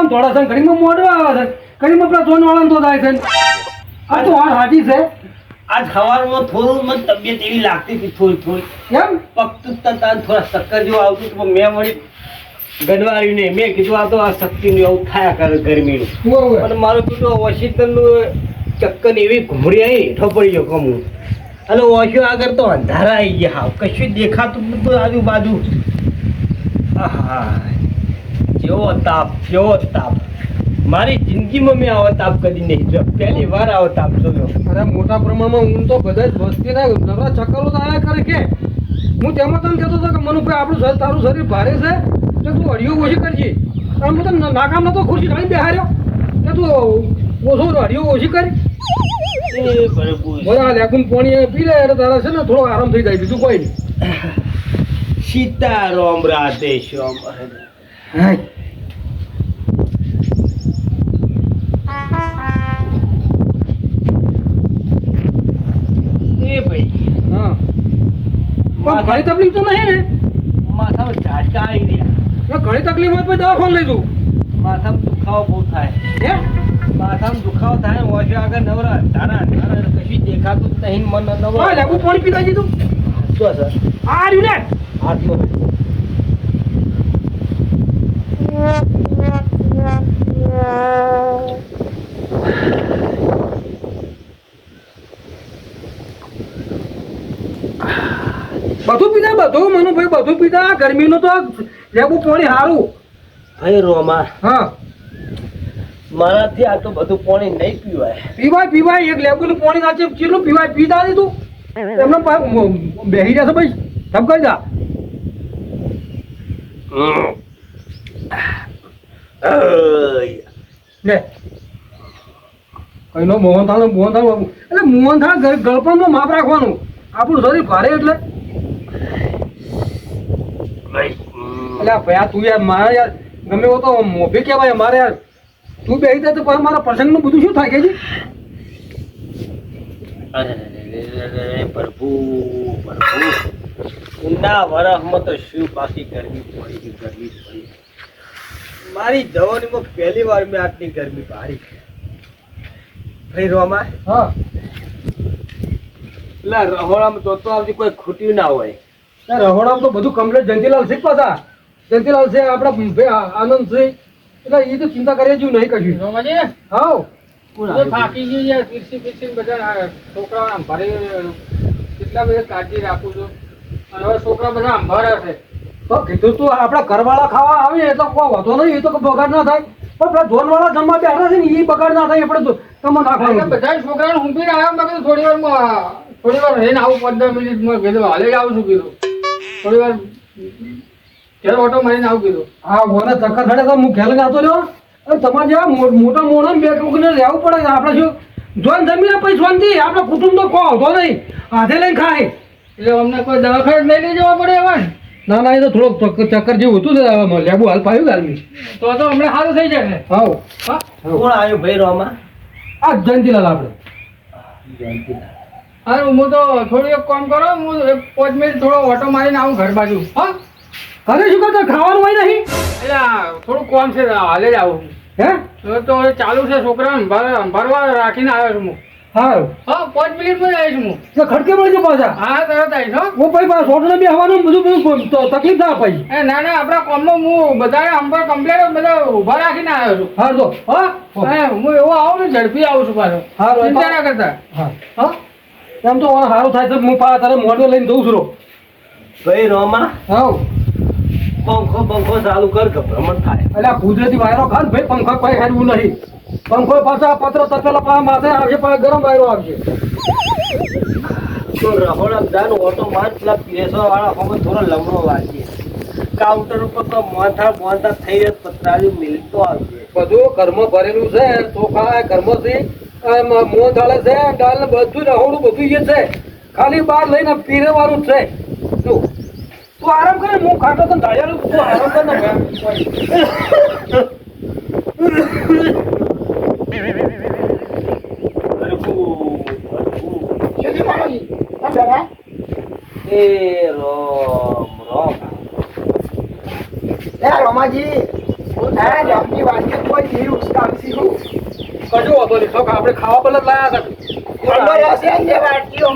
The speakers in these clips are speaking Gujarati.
આમ થોડા છે ઘડીમાં મોડો આવે છે ઘડીમાં પેલા જોન વાળા તો થાય છે આ તો વાત સાચી છે આજ સવારમાં થોડું મને તબિયત એવી લાગતી હતી થોડી કેમ પગતું થોડા ચક્કર જેવું આવતું હતું પણ મેં વળી ગડવાર્યું નહીં મેં કીધું આ તો આ શક્તિનું એવું થયા કરે ગરમીનું અને મારું કીધું વોશિંગ્ટનનું ચક્કર એવી ઘૂમરી આવી હેઠો પડી ગયો કમું અને વોશિયો આગળ તો અંધારા આવી ગયા હાવ કશું દેખાતું બધું આજુબાજુ આહા કેવો તાપ મારી જિંદગીમાં મેં આવો તાપ કદી નહીં જોયો પહેલી વાર આવો તાપ જોયો અરે મોટા પ્રમાણમાં ઊંઘ તો બધા જ વસ્તી ના નવરા ચક્કરો તો આયા કરે કે હું તેમાં તને કહેતો હતો કે મનુભાઈ આપણું શરીર તારું શરીર ભારે છે તો તું હળીઓ ઓછી કરજે આમ તો નાકામ નતો ખુરશી ઢાળી બેહાર્યો કે તું ઓછો હળીઓ ઓછી કરી એ બરાબર બધા લેકુન પાણી પી લે એટલે તારા છે ને થોડો આરામ થઈ જાય બીજું કોઈ નહીં સીતારામ રાધે શ્યામ હા એ ભાઈ હા પણ ઘણી તકલીફ તો નહીં ને માથામાં ઝાટકા આવી રહ્યા ઘણી તકલીફ હોય તો દવાખાને લઈ જવું માથામાં દુખાવો બહુ થાય હે માથામાં દુખાવો થાય ઓછો આગળ નવરા ધારા કશું દેખાતું જ નહીં મન નવરા લેબુ પાણી પીતા દીધું શું સર આ રહ્યું ને હાથમાં બધું પીતા બધું મનુભાઈ બધું પીતા ગરમીનું તો લેબુ પાણી સારું ભાઈ રોમા હા મારાથી આ તો બધું પાણી નહીં પીવાય પીવાય એક લેબુનું પાણી નાખે કેટલું પીવાય પીતા દીધું એમને બેસી જશે ભાઈ સબ કરી જા લે કઈનો મોહનથાળ એટલે મોહનથાળ ગળપણમાં માપ રાખવાનું આપણું શરીર ભારે એટલે ભાઈ તું યાર મારા યાર ગમે એવો તો મોભી કહેવાય મારે યાર તું બેસી જાય તો પછી મારા પ્રસંગનું બધું શું થાય કે પ્રભુ ઊંડા વરસમાં તો શું બાકી ગરમી પડી મારી જવાનીમાં પહેલી વાર મેં આટલી ગરમી પાડી ભાઈ રોમા હા એટલે રહોડામાં તો આવતી કોઈ ખૂટ્યું ના હોય રહોડામાં તો બધું કમ્પ્લીટ જયંતિલાલ શીખ પાછા જયંતિલાલ છે આપણા આનંદ છે એટલે એ તો ચિંતા કરીએ જેવું નહીં કશું હા થાકી ગયું યાર પીરસી બધા છોકરાઓ ભારે કેટલા બધા કાળજી રાખું છું અને હવે છોકરા બધા અંભારા છે તો કીધું તું આપણા ઘરવાળા ખાવા આવે એટલે કોઈ વાંધો નહીં એ તો બગાડ ના થાય પણ પેલા ધોનવાળા જમવા બેઠા છે ને એ બગાડ ના થાય આપણે તમે નાખવાનું બધા છોકરાને ઊંઘીને આવ્યા મેં કીધું થોડી વાર રહીને આવું 15 મિનિટમાં કીધું હાલે જ આવું છું કીધું થોડી વાર ઘેર ઓટો મારીને આવું કીધું હા મને ચક્કર ચડે તો હું ખેલ ગાતો રહ્યો તમારે જેવા મોટા મોણા બે ટૂંકને રહેવું પડે આપણે શું જોન જમીને પછી શાંતિ આપણે કુટુંબ તો કોઈ આવતો નહીં હાથે લઈને ખાય એટલે અમને કોઈ દવાખાને લઈ લઈ જવા પડે એવા ના એ તો થોડોક ચક્કર જેવું હતું લેબુ હાલ પાયું ગાલમી તો હમણાં સારું થઈ જશે હા કોણ આવ્યું ભાઈ રોમા આ જયંતિલાલ આપણે હા હું તો થોડું એક કામ કરો હું 5 મિનિટ થોડો ઓટો મારીને આવું ઘર બાજુ હા ઘરે શું કરતા ખાવાનું હોય નહીં એટલે થોડું કામ છે હાલે જ આવું હે તો ચાલુ છે છોકરા અંભારવા રાખીને આવ્યો છું હું હા હા 5 મિનિટમાં જ આવીશ હું તો ખડકે પડી છે પાછા હા તરત આવીશ હો હું પછી પાછા સોટને બી આવવાનું બધું તકલીફ ના પછી એ ના આપણા કોમમાં હું બધા અંબર કમ્પ્લેટ બધા ઊભા રાખીને આવ્યો છું હા તો હા હું એવો આવું ને ઝડપી આવું છું પાછો હારું, ચિંતા ના કરતા હા હા એમ તો સારું થાય છે હું પાછા તારે મોઢો લઈને જઉં છું ભાઈ રોમા હા પંખો ચાલુ કર ગભરામણ થાય એટલે આ કુદરતી વાયરો ખાસ ભાઈ પંખા કોઈ હારવું નહીં પંખો પાછા પત્ર તપેલા પા માથે આવશે પાછા ગરમ વાયરો આવશે તો રહોડા દાન ઓટો માર પેલા પીએસો વાળા હવે થોડો લમણો વાગીએ કાઉન્ટર ઉપર તો મોંથા થઈ રહે પતરાળી મિલતો આવશે બધું ઘરમાં ભરેલું છે ચોખા ઘરમાંથી મોં ચાલે છે દાળ ને બધું રહોડું બધું એ છે ખાલી બહાર લઈને પીરેવાનું જ છે શું તું આરામ કરે હું ખાતો તો ધાર્યા તું આરામ કર ને એ રોમ રોમ રોમાજી આ જમની વાતને કોઈ જીવ ઉસકાવશી હું કજો હતો નહીં ખાવ આપણે ખાવા બદલ લાયા હતા હશે ને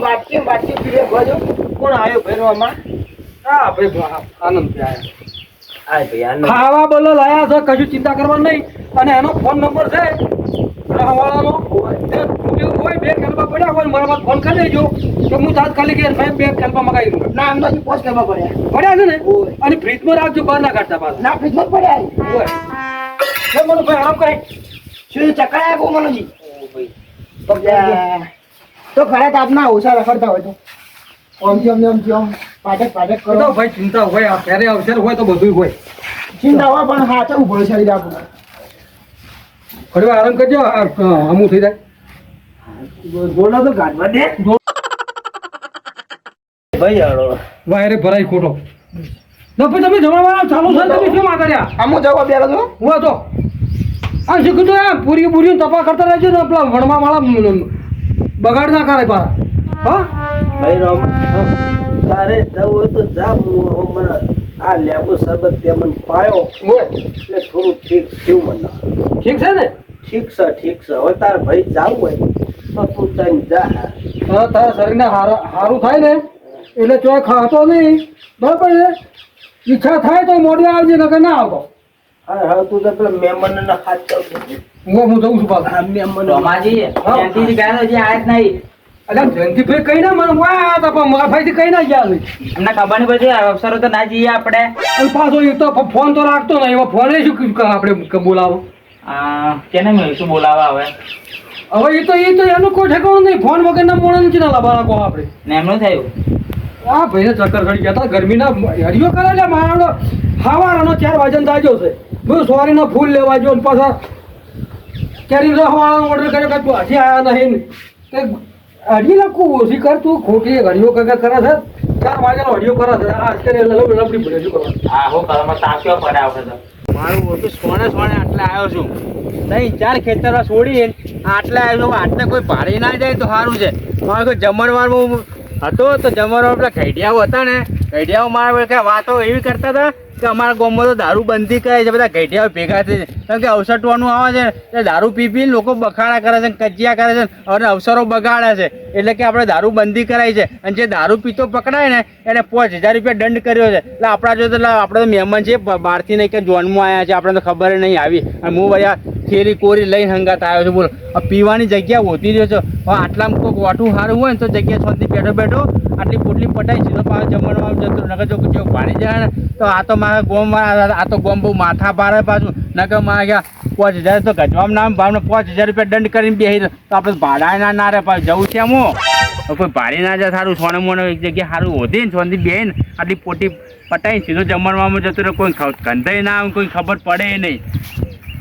વાટકી પીરે ભજો કોણ આવ્યો ભેરવામાં હા ભાઈ આનંદ આયા આ ભાઈ આનો ખાવા બદલ લાયા છે કશું ચિંતા કરવાની નહીં અને એનો ફોન નંબર છે વાળાનો કોઈ બે કલ્પા પડ્યા હોય મારા ફોન કરી દેજો તો હું તાત્કાલિક સાહેબ બે કલ્પા મગાવી દઉં ના આમ તો પોસ્ટ કરવા પડ્યા પડ્યા છે ને અને ફ્રીજમાં રાખજો બહાર ના કાઢતા પાછા ના ફ્રીજમાં પડ્યા હોય લે મને ભાઈ આરામ કરે શું ચકડાયા બહુ મનોજી પકડ્યા. તો ખરા તાપના ઓછા રખડતા હોય તો ઓમથી આમ પાટક તો કરો ભાઈ ચિંતા હોય આ ક્યારે અવસર હોય તો બધું હોય ચિંતા હોય પણ હાચા ઉભો શરીર આપણું થોડી વાર આરામ કરજો અમુક થઈ જાય બોલો તો ગાડવા દે ભાઈ હાલો વાયરે ભરાય ખોટો તો પછી તમે જમવા ચાલુ છે તમે શું માં કર્યા આમો જવાબ બેરો છો હું તો આ શીખું તો આ પૂરી પૂરી તપા કરતા રહેજો ને પેલા વણવા વાળા બગાડ ના કરે પારા હા ભાઈ રામ તારે જવું હોય તો જા હું મને આ લેબુ શરબત તે મને પાયો હોય એટલે થોડું ઠીક થયું મને ઠીક છે ને ઠીક છે હવે તારે ભાઈ જાવું હોય તો તું તને જા હા તારા શરીરને સારું થાય ને એટલે ચોય ખાતો નહીં બરાબર છે ઈચ્છા થાય તો મોડી આવજે નકર ના આવતો હા તું તો પેલા મહેમાન ના હાથ ચાલતો હું જઉં છું પાછા હા મહેમાન રોમાજી ત્યાંથી ગયા હજી આયા જ નહીં અલ્યા જયંતિભાઈ કઈ ના મને વાયા હતા પણ મારા ભાઈથી કઈ ના ગયા નહીં અમને ખબર નહીં પછી અવસરો તો ના જઈએ આપણે અને પાછો એ તો ફોન તો રાખતો નહીં એવો ફોન શું આપણે બોલાવો કેને મેં શું બોલાવા હવે હવે એ તો એનું કોઈ ઠેકાણું નહીં ફોન વગરના મોણા નથી ના લાવવાના કહો આપણે ને એમનું થયું આ ભાઈને ચક્કર ચડી ગયા હતા ગરમીના હરિયો કરે છે મારો સવારનો 4 વાગ્યાનો તાજો છે હું સોરીનો ફૂલ લેવા જો પાછા કેરી રસવાળાનો ઓર્ડર કર્યો કે તું હજી આવ્યા નહીં તે હજી લખું ઓછી કર તું ખોટી હરિયો કરે છે 4 વાગ્યાનો હરિયો કરે છે આ અત્યારે લપડી પડે શું કરવાનું હા હું ઘરમાં તાક્યો પડે આપણે તો મારું ઓછું સોને આટલે આવ્યો છું નહીં 4 ખેતરમાં છોડી આટલે આવ્યો છું આટલે કોઈ ભારી ના જાય તો સારું છે મારે કોઈ જમણવારમાં હતો તો જમણવાર પેલા ઘેડિયાઓ હતા ને ઘેડિયાઓ મારા કે વાતો એવી કરતા હતા કે અમારા ગામમાં તો દારૂ બંધી કરે છે બધા ઘેડિયાઓ ભેગા થઈ છે કારણ કે અવસરવાનું આવે છે એ દારૂ પી પીને લોકો બખાડા કરે છે કજિયા કરે છે અને અવસરો બગાડે છે એટલે કે આપણે દારૂ બંધી કરાઈ છે અને જે દારૂ પીતો પકડાય ને એને 5000 રૂપિયા દંડ કર્યો છે એટલે આપણા જો તો આપણે તો મહેમાન છે બહારથી નહીં કે જોનમાં આવ્યા છે આપણે તો ખબર નહીં આવી અને હું ભાઈ આ થેલી કોરી લઈને હંગાત આવ્યો છું બોલો આ પીવાની જગ્યા હોતી રહ્યો છે હવે આટલામાં કોઈ વાટું સારું હોય ને તો જગ્યા શાંતિ બેઠો આટલી પોટલી પટાઈ સીધો પાછો જમણમાં જતો નકર જો ભાડી જાય ને તો આ તો મારા ગોમમાં આ તો ગોમ બહુ માથા પારે પાછું નકર મારા ગયા 5000 તો ગજવામાં નામ ભાવને 5000 રૂપિયા દંડ કરીને બેસી તો આપણે ભાડા ના રહે પાછું જવું છે એમ કોઈ ભાડી ના જાય સારું સોને મોને એક જગ્યા સારું હોતી ને શાંતિ બેન આટલી પોટી પટાઈ સીધો જમણવામાં જતો રહે કોઈ ગંધાઈ ના આવે કોઈ ખબર પડે નહીં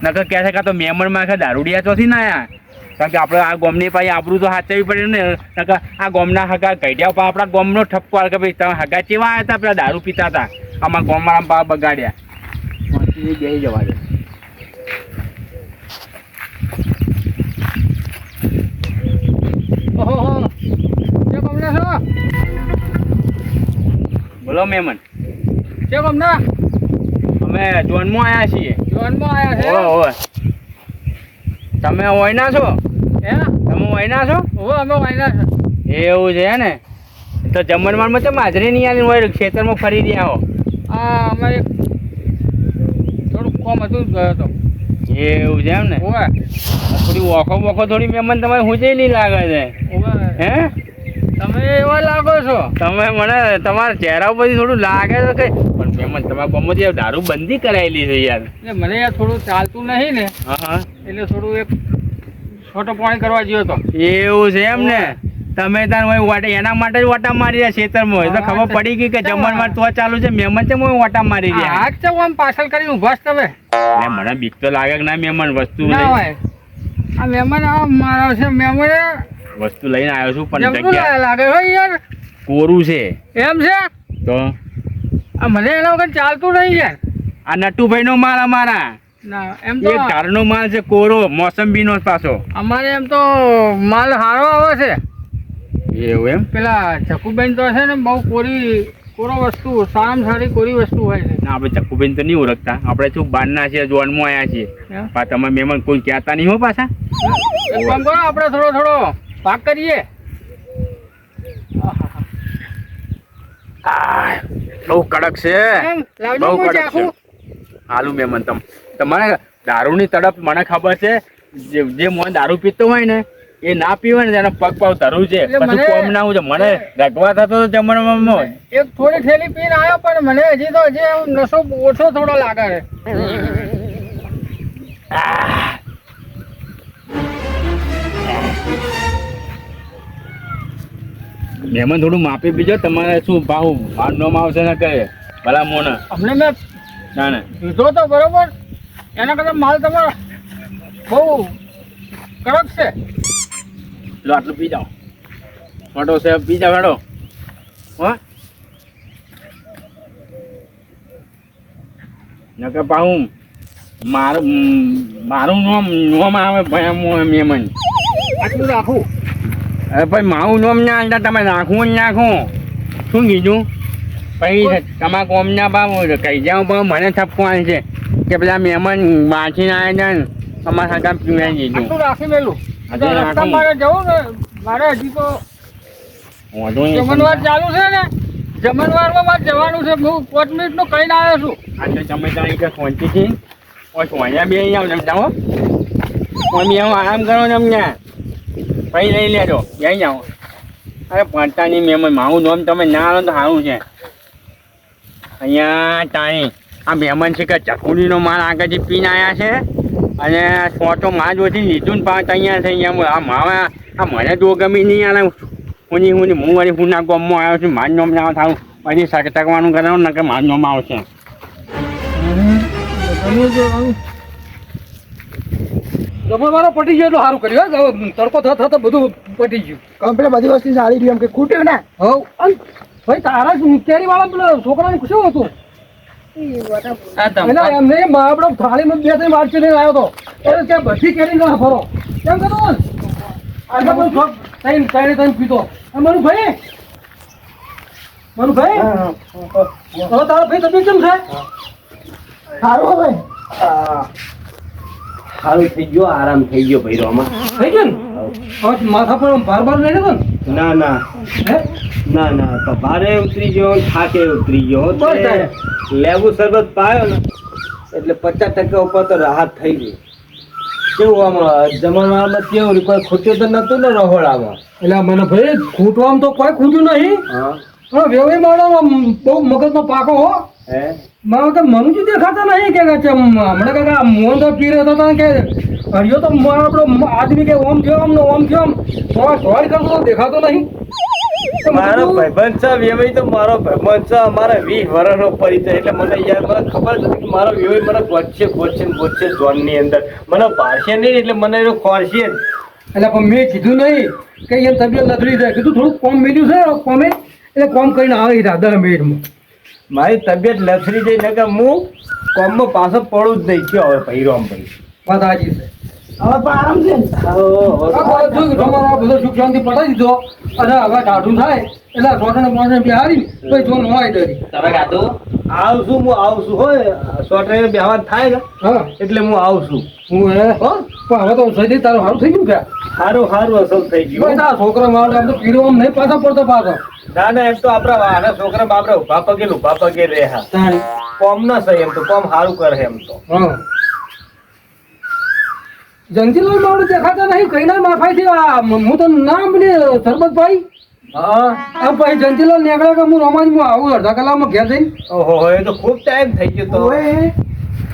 નકર કહે છે કાં તો મહેમાનમાં આખા દારૂડિયા ચોથી ના આવ્યા કારણ કે આપણે આ ગોમની પાસે આબરું તો હાચવી પડે ને નકર આ ગોમના હગા ઘટ્યા પા આપણા ગોમનો ઠપકો આવે કે ભાઈ તમે હગા ચેવા આવ્યા હતા પેલા દારૂ પીતા હતા આમાં ગોમમાં આમ પા બગાડ્યા બેસી જવા દે ઓહો કે કમના છો બોલો મહેમાન કે કમના અમે જોનમાં આવ્યા છીએ જોનમાં આયા છે ઓવે તમે ઓયના છો હે તમે ઓયના છો ઓહો અમે વાયના છે એવું છે ને તો જમણવારમાં તો હાજરી નહીં આવી હોય ખેતરમાં ફરી રહ્યા હો આ અમે થોડું કોમ હતું ગયો હતો એવું છે એમ ને ઓવે થોડી વોખો થોડી મહેમાન તમારે હુંજે નહીં લાગે છે ઓવે હે તમે એવા લાગો છો તમે મને તમારા ચહેરા ઉપરથી થોડું લાગે છે કે પણ મહેમાન તમારા ગામમાંથી દારૂ બંધી કરાયેલી છે યાર એટલે મને યાર થોડું ચાલતું નહીં ને હા એટલે થોડું એક છોટો પાણી કરવા ગયો હતો એવું છે એમ ને તમે તાર હોય વાટા એના માટે જ વાટા મારી રહ્યા ખેતરમાં હોય તો ખબર પડી ગઈ કે જમણવાર તો ચાલુ છે મહેમાન છે હું વાટા મારી રહ્યા આજ તો આમ પાછળ કરીને ઊભા છો તમે એટલે મને બીક તો લાગે કે ના મહેમાન વસ્તુ ના હોય આ મહેમાન આ મારા છે મહેમાન વસ્તુ લઈને આવ્યો છું પણ જમવું જગ્યા લાગે હો યાર કોરું છે એમ છે તો આ મને એના વગર ચાલતું નહીં યાર આ નટુભાઈ નો માલ અમારા ના એમ તો એક ધારનો માલ છે કોરો મોસંબી નો પાછો અમારે એમ તો માલ સારો આવે છે એવું એમ પેલા ચકુબેન તો છે ને બહુ કોરી કોરો વસ્તુ સારામાં સારી કોરી વસ્તુ હોય છે. ના આપણે ચક્કુબેન તો નહીં ઓળખતા, આપણે શું બહારના છીએ, જોનમાં આવ્યા છીએ. હે? પણ તમે મહેમાન કોઈ કહેતા નહીં હો પાછા. એક કામ કરો, આપણે થોડો પાક કરીએ. બહુ કડક છે, કેમ? લાવજો બહુ કોઈ કડક છે. ચાખું? હાલું મહેમાન તમારે દારૂની તડપ મને ખબર છે. જે મોં દારૂ પીતો હોય ને એ ના પીવે ને તેને પગ પાવ ધરવું છે, એટલે પછી મને- કોમ ના હોય. મને રગવા થતો હતો જમણમાં. એક થોડી થેલી પીને આવ્યો, પણ મને હજી તો નશો ઓછો થોડો લાગે છે. મહેમાન થોડું માપી બીજો. તમારે શું ભાવ નોમ આવશે ને કહે ભલા મોને. અમને મેં ના ના પીધો તો બરોબર, એના કરતા માલ તમારો બહુ કડક છે. લો આટલું પી જાઓ. મોટો છે પી જાઓ હેડો. હો નકર પાહું મારું નોમ આવે ભાઈ મહેમાન. આટલું રાખું. અરે ભાઈ મારું નોમ ના આવતા તમે નાખવું જ નાખો. શું કીધું પછી તમારા કોમના ભાવ કહી જાઓ ભાવ મને થપકવાનું છે કે પેલા મહેમાન બાંચીને આવ્યા છે ને અમારા સાથે પીવાઈ દીધું. આટલું રાખી મેલું. આટલું રસ્તા રાખું. મારે જવું ને, મારે હજી તો વાંધો નહીં. જમણવાર ચાલુ છે ને, જમણવારમાં મારે જવાનું છે. હું 5 મિનિટનું કહીને આવ્યો છું. આજે તમે તારી કે શાંતિથી સોયા બે જાઓ તમે જાઓ. મમ્મી હું આરામ કરો તમને પછી લઈ લેજો જઈ જાઓ. અરે પડતાની મહેમાન મારું નામ તમે ના આવો તો સારું છે. અહીંયા તાણી આ મહેમાન છે કે ચકુડીનો માલ આગળથી પીને આવ્યા છે અને સોટો માં જોથી લીધું ને પાછ અહીંયા છે. અહીંયા આ માવા આ મને તો ગમી નહીં આને હું વળી હુના ગામમાં આવ્યો છું. મારું નામ ના થાવું પછી સટકવાનું કરવાનું ને કે મારું નામ આવશે. જમણવારો પટી ગયો એટલે સારું કર્યું હો. તડકો થતા બધું પટી ગયું. કમ્પ્લેટ બધી વસ્તુ સારી રહી, એમ કે ખૂટ્યું ને. હવ અન ભાઈ તારા કેરી વાળા પેલા છોકરાને શું હતું આ તમે એટલે એમને આપણે થાળીમાં 2-3 વાટકી લઈને આવ્યો હતો. એટલે ત્યાં બધી કેરી ના ફરો કેમ કહેતો બોલ આગળ પણ શોખ તઈને પીતો. મનુભાઈ હવે તારો ભાઈ તબિયત કેમ છે? સારું હવે સારું થઈ ગયો, આરામ થઈ ગયો ભૈરવમાં. થઈ ગયું ને? હવે માથા પર ભાર લઈ લેતો ને ના ના હે? ના ના તો ભારે ઉતરી ગયો, થાકે ઉતરી ગયો. બસ તારે. લેબુ શરબત પાયો ને એટલે 50% ઉપર તો રાહત થઈ ગઈ. કેવું આમ જમણવારમાં કેવું કોઈ ખૂટ્યું તો નતું ને રહોડામાં. એટલે મને ભાઈ ખૂટવામાં તો કોઈ ખૂટ્યું નહીં. હા પણ વેવાઈ મારો બહુ મગજનો પાકો હો. હે મારા તો મનુજી દેખાતા નહીં કે હમણાં કાકા મોહન તો પી રહ્યો હતો કે હરિયો તો આપણો આદમી કે ઓમ થયો ને ઓમ થયો ધોળ કરતો તો દેખાતો નહીં. તો મેં મારો કીધું, ભાઈબંધ છે વેવાઈ તો મારો ભાઈબંધ છે. અમારા 20 વર્ષનો પરિચય એટલે મને યાર મને ખબર નથી કે મારો વેવાઈ મને ગોતશે ઝોનની અંદર મને ભાળશે નહીં એટલે મને એનો ખોરશે જ. એટલે પણ મેં કીધું નહીં કે એમ તબિયત લથડી જાય. કીધું થોડુંક કોમ મેળ્યું છે કોમે એટલે કોમ કરીને આવી રહ્યા 10 મિનિટમાં. મારી તબિયત લથડી જઈ ને કે હું કોમમાં પાછો પડું જ નહીં થયો હવે ભૈરમ ભાઈ. વાત સાચી છે. હવે પણ આરામ છે ને. આ બધું જોયું, તમારો આ બધો સુખ શાંતિ પતાવી દીધો અને હવે ટાઢું થાય એટલે સોટને બિહારી પછી જો નવાઈ દરી. તમે ગાધું આવશું હું આવશું હોય સોટરે બેહવાન થાય ને હા એટલે હું આવશું. હું હે પણ હવે તો સજી તારું સારું થઈ ગયું કે સારું અસર થઈ ભાઈ ગયું. તારા છોકરા મારે આમ તો પીડો આમ નહીં પાછો પડતો પાછો. ના ના એમ તો આપણા આના છોકરા બાપરા ઉભા પગે રહ્યા તાણી. કોમ ના સહી એમ તો કોમ સારું કરે એમ તો. હા જંજીલાલ માવડે દેખાતા નહીં કઈ ના માફાઈ આ હું તો ના બોલી સરબતભાઈ. હા આ ભાઈ જંજીલાલ નીકળ્યા કે હું રોમાજમાં આવું અડધા કલાકમાં ઘેર જઈને. ઓહો એ તો ખૂબ ટાઈમ થઈ ગયો તો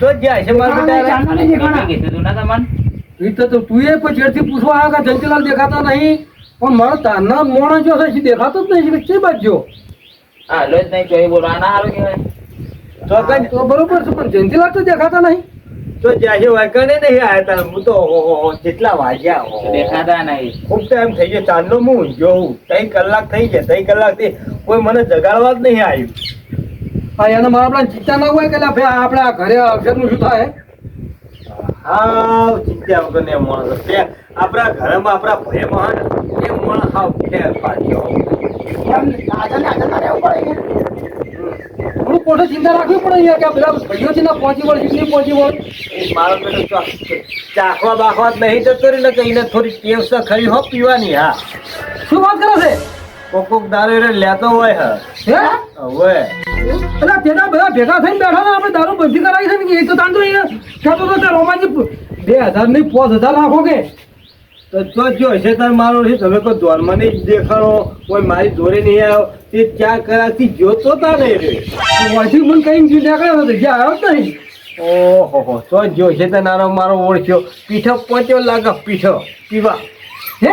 તો જાય છે મારા બેટા. મેં કીધું તું ના તમને એ તો તું એ પછી ચેડથી પૂછવા આવ્યા કે જંજીલાલ દેખાતા નહીં પણ મારો તારના મોણા જો છે દેખાતો જ નહીં કે કઈ બાજુ હા લો જ નહીં ચોઈ બોલવા ના સારું કહેવાય. ચોકન તો બરોબર છે પણ જંજીલાલ તો દેખાતા નહીં. તો જાય છે વાકણે નહીં આયા તા હું તો ઓહો જેટલા વાગ્યા ઓહો. દેખાતા નહીં. ખૂબ ટાઈમ થઈ ગયો ચાંદલો હું ઊંઘ્યો હું 3 કલાક થઈ ગયા 3 કલાકથી કોઈ મને જગાડવા જ નહીં આવ્યું. હા એને મારા પેલા ચિંતા ના હોય કે લા ભાઈ આપણે આ ઘરે અક્ષરનું શું થાય. હાવ ચિંતા વગર ને માણસ તે આપણા ઘરમાં આપણા ભયમાં હે ને એ માણસ હાવ ફેર પાડ્યો. એમ આગળ ના રહેવું પડે કે પોતે ચિંતા રાખવી પડે યાર કે આ પેલા ભાઈઓ છે ને પહોંચી વળ કેટલી પહોંચી વળ એ મારો બેટો ચાખવા બાખવા જ નહીં જતો રહી ને કે એને થોડી ટેવ છે ખરી હો પીવાની. હા, શું વાત કરે છે કોક દારૂ એને લેતો હોય હે હવે એટલે તેના બધા ભેગા થઈને બેઠા ને આપણે દારૂ બંધી કરાવી છે ને એ તો તાંતો અહીંયા કહેતો તો રોમાજી 2000 નહીં 5000 નાખો કે તો જો હશે તાર મારો છે તમે કોઈ દોરમાં નહીં દેખાડો કોઈ મારી જોડે નહીં આવ્યો તે ક્યાં કરાથી જોતો તા નહીં રે વાંચી મને કઈ નીકળ્યો હતો જ્યાં આવ્યો જ નહીં ઓહો તો જો છે તે નારો મારો ઓળખ્યો પીઠો પહોંચ્યો લાગે પીઠો પીવા હે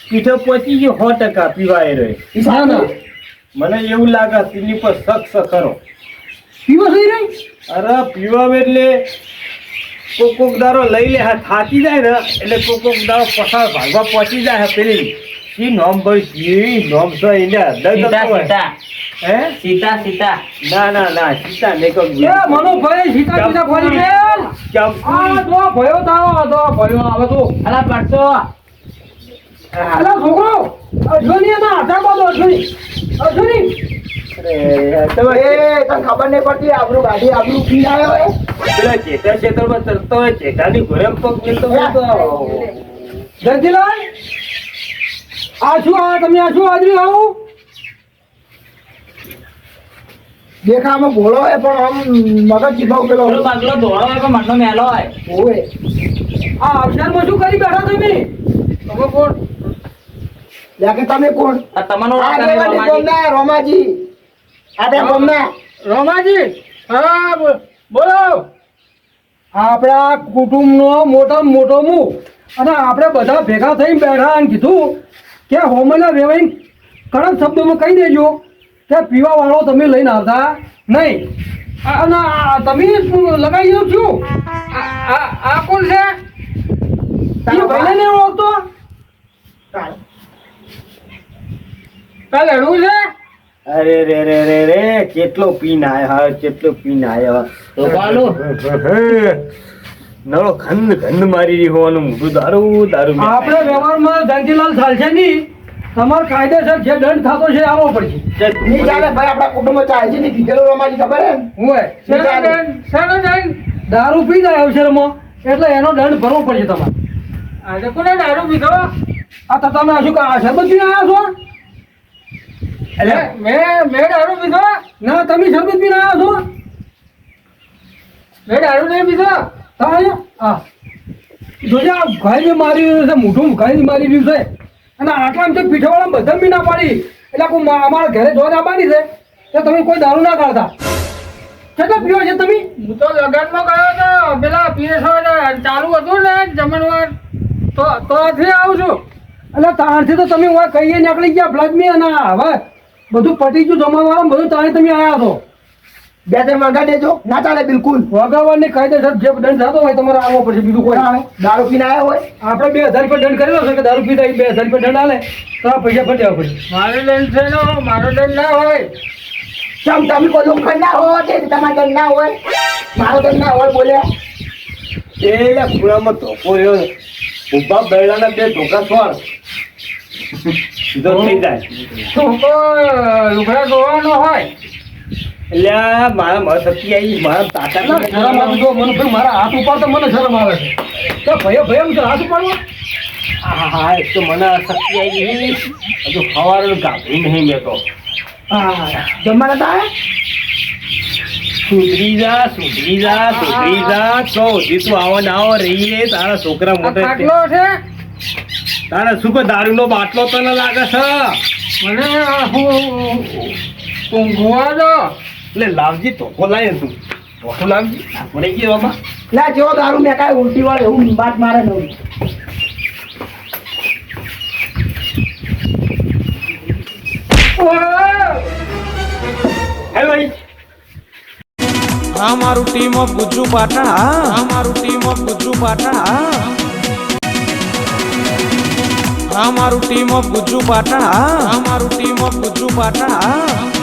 પીઠો પહોંચી ગયો 100% પીવા એ રહે ના ના મને એવું લાગે તેની પર શક કરો પીવા થઈ રહી અરે પીવા એટલે કોક દારો લઈ લે હા થાકી જાય ને એટલે કોક દારો પસાર ભાગવા પહોંચી જાય પેલી ઈ નોમ ભાઈ ઈ નોમ તો એને સીતા સીતા હે સીતા સીતા ના સીતા ને કો એ મનોભાઈ સીતા સીતા ફરી બેલ આ તો ભયો તારો તો ભયો આવે તો અલા પડતો અલા છોકરો અજોની ના આટા બોલો અજોની ખબર નહીં પડતી આપણું ગાડી આપણું પી આવ્યો હોય પેલા ચેતા ક્ષેત્રમાં તરતો હોય ચેતાની ઘોડે પગ મિલતો હોય તો જયજીલાલ આ શું આ તમે આ શું હાજરી આવું દેખામાં ભોળો હોય પણ આમ મગજ ચીભાવ પેલો પેલો પગલો ધોળો હોય કે મનનો મેલો હોય હોય આ અવસરમાં શું કરી બેઠા તમે તમે કોણ કે તમે કોણ આ તમારો આ દેવાની ગોમના રોમાજી આપણે ગોમના રોમાજી હા બોલો આપણા કુટુંબનો મોટામાં મોટો મું અને આપણે બધા ભેગા થઈને બેઠા અને કીધું કે હોમલા વેવાઈ કડક શબ્દોમાં કહી દેજો કે પીવા વાળો તમે લઈને આવતા નહીં અને તમે લગાવી દો છું આ કોણ છે ભાઈને નહીં ઓળખતો કાલે હડવું છે અરે રે રે રે રે કેટલો પીન આયો કેટલો પીન આયો તો પાલો નળો ઘંધ મારી રહી હોવાનું મોઢું દારૂ આપણે વ્યવહારમાં ધનજીલાલ ચાલશે નહીં તમારે કાયદેસર જે દંડ થતો છે આવવો પડશે નહીં ચાલે ભાઈ આપણા કુટુંબમાં ચાલે છે ને કીધેલું રોમાજી ખબર હે હું દારૂ પી જાય અવસરમાં એટલે એનો દંડ ભરવો પડશે તમારે આજે કોને દારૂ પીધો આ તો તમે શું આ શરબત પીને આવ્યા છો એટલે મેં દારૂ પીધો ના તમે શરબત પીને આવ્યા છો મેં દારૂ નહીં પીધો હા જોજે આ ગાય મારી રહ્યું છે મોઢું ગાય મારી રહ્યું છે અને આટલા તો પીઠાવાળા બધા બી ના પાડી એટલે કોઈ અમારા ઘરે જોવા આવવાની છે તો તમે કોઈ દારૂ ના કાઢતા કેટલા પીવા છે તમે હું તો લગનમાં ગયો હતો પેલા પીએસો ચાલુ હતું ને જમણવાર તો આવું છું એટલે તારથી તો તમે હું કહીએ નીકળી ગયા ફ્લજમી અને હવે બધું પટી ગયું જમણવાળા બધું તારે તમે આવ્યા છો બે ત્રણ વગા દેજો ના ચાલે બિલકુલ વગાવવાની કાયદેસર જે દંડ થતો હોય તમારે આવવો પડશે બીજું કોઈ દારૂ પીને આવ્યો હોય આપણે 2000 રૂપિયા દંડ કરેલો છે કે દારૂ પીતા 2000 રૂપિયા દંડ આલે તો આ પૈસા પણ દેવા પડશે મારો દંડ છે ને મારો દંડ ના હોય ચમ તમે કોઈ લોખંડ ના હોય કે તમારા દંડ ના હોય મારો દંડ ના હોય બોલ્યા એ ખૂણામાં ધોકો રહ્યો ઉભા બેડાના બે ધોકા છોડ સીધો થઈ જાય તો લુગડા ધોવાનો હોય એટલે મારા શક્તિ આવી મારા તાકાત શરમ આવે જો મને ભાઈ મારા હાથ ઉપર તો મને શરમ આવે છે તો ભય એમ હાથ ઉપાડવો હા એક તો મને શક્તિ આવી હજુ સવારે ગાભી નહીં મેં તો જમવાના તા સુધરી જા તો હજી તું આવો ના આવો રહીએ તારા છોકરા મોટા છે આટલો છે તારા શું કોઈ દારૂનો બાટલો તને લાગે છે મને ઊંઘવા દો એટલે લાવજી ધોકો લાય તું ધોકો લાવજી આપણે ગયો બાબા લા જેવો દારૂ મેં કાંઈ ઉલટી વાળે એવું બાત મારે નહીં હે ભાઈ આ મારું ટીમ ઓફ ગુજ્જુ પાટણ આ મારું ટીમ ઓફ ગુજ્જુ પાટણ આ મારું ટીમ ઓફ ગુજ્જુ પાટણ આ મારું ટીમ ઓફ ગુજ્જુ પાટણ